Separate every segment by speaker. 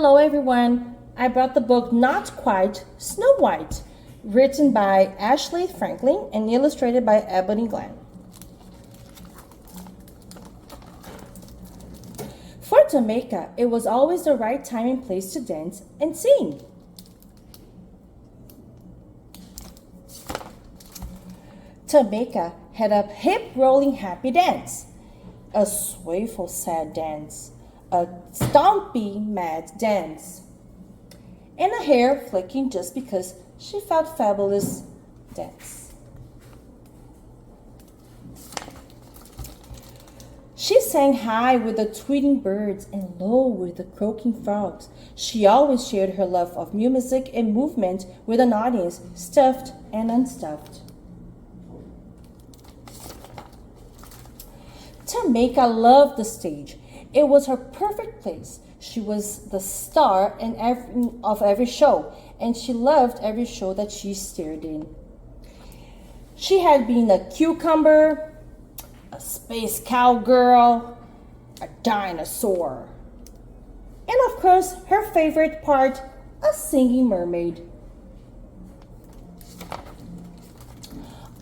Speaker 1: Hello everyone! I brought the book Not Quite Snow White, written by Ashley Franklin and illustrated by Ebony Glenn. For Jamaica, it was always the right time and place to dance and sing. Jamaica had a hip-rolling happy dance, a swayful sad dance, a stompy mad dance, and a hair flicking just because she felt fabulous dance. She sang high with the tweeting birds and low with the croaking frogs. She always shared her love of music and movement with an audience, stuffed and unstuffed. Jamaica loved the stage. It was her perfect place. She was the star of every show, and she loved every show that she starred in. She had been a cucumber, a space cowgirl, a dinosaur, and of course, her favorite part, a singing mermaid.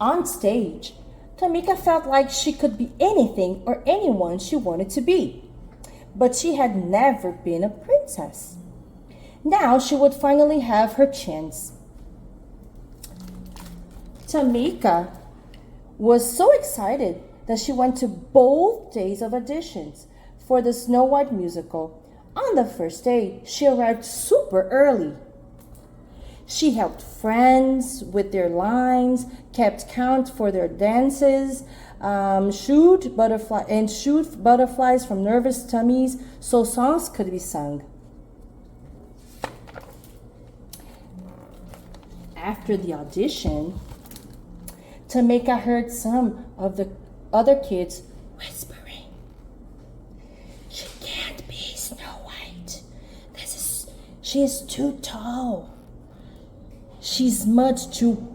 Speaker 1: On stage, Tamika felt like she could be anything or anyone she wanted to be, but she had never been a princess. Now she would finally have her chance. Tamika was so excited that she went to both days of auditions for the Snow White musical. On the first day, she arrived super early. She helped friends with their lines, kept count for their dances, shooed butterflies from nervous tummies so songs could be sung. After the audition, Tamika heard some of the other kids whispering, "She can't be Snow White. She is too tall. She's much too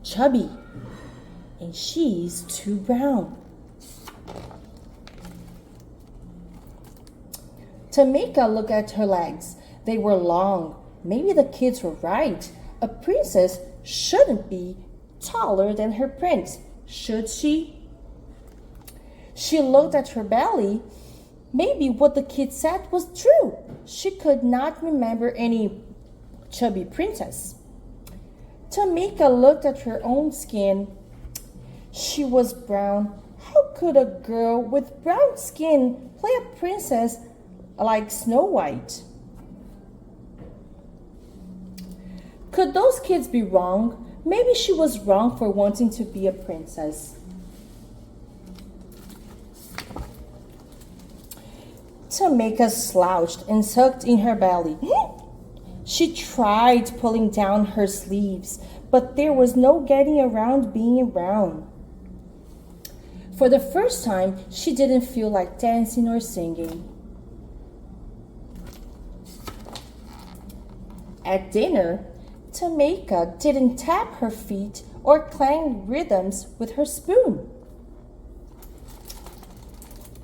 Speaker 1: chubby, and she's too brown." Tamika looked at her legs. They were long. Maybe the kids were right. A princess shouldn't be taller than her prince, should she? She looked at her belly. Maybe what the kids said was true. She could not remember any chubby princess. Tamika looked at her own skin. She was brown. How could a girl with brown skin play a princess like Snow White? Could those kids be wrong? Maybe she was wrong for wanting to be a princess. Tamika slouched and sucked in her belly. She tried pulling down her sleeves, but there was no getting around being brown. For the first time, she didn't feel like dancing or singing. At dinner, Tamika didn't tap her feet or clang rhythms with her spoon.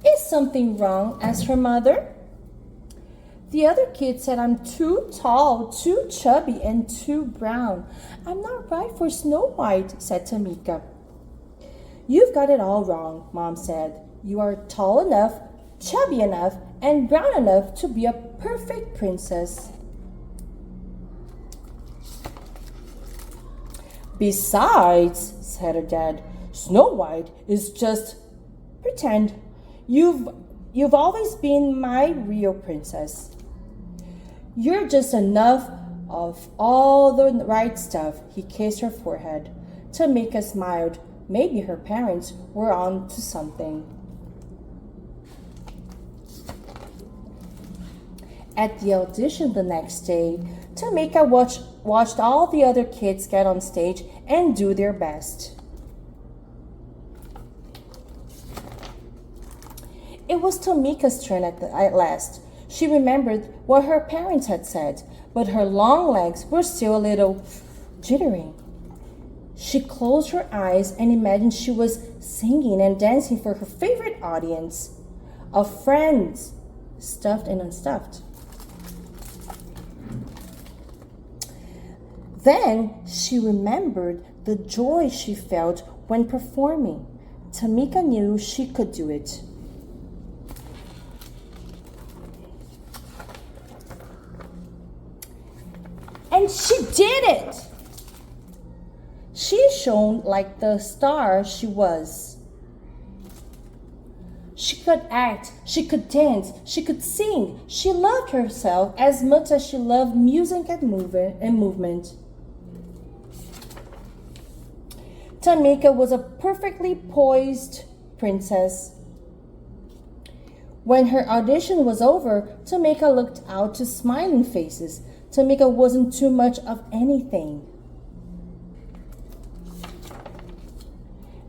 Speaker 1: "Is something wrong?" asked her mother. "The other kids said I'm too tall, too chubby, and too brown. I'm not right for Snow White," said Tamika. "You've got it all wrong," Mom said. "You are tall enough, chubby enough, and brown enough to be a perfect princess." "Besides," said her dad, "Snow White is just pretend. You've always been my real princess. You're just enough of all the right stuff." He kissed her forehead. Tamika smiled. Maybe her parents were on to something. At the audition the next day, Tamika watched all the other kids get on stage and do their best. It was Tamika's turn at last. She remembered what her parents had said, but her long legs were still a little jittery. She closed her eyes and imagined she was singing and dancing for her favorite audience of friends, stuffed and unstuffed. Then she remembered the joy she felt when performing. Tamika knew she could do it. And she did it! She shone like the star she was. She could act, she could dance, she could sing. She loved herself as much as she loved music and movement. Tamika was a perfectly poised princess. When her audition was over, Tamika looked out to smiling faces. Tamika wasn't too much of anything.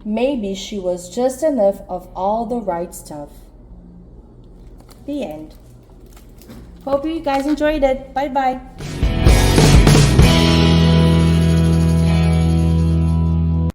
Speaker 1: Maybe she was just enough of all the right stuff. The end. Hope you guys enjoyed it. Bye-bye.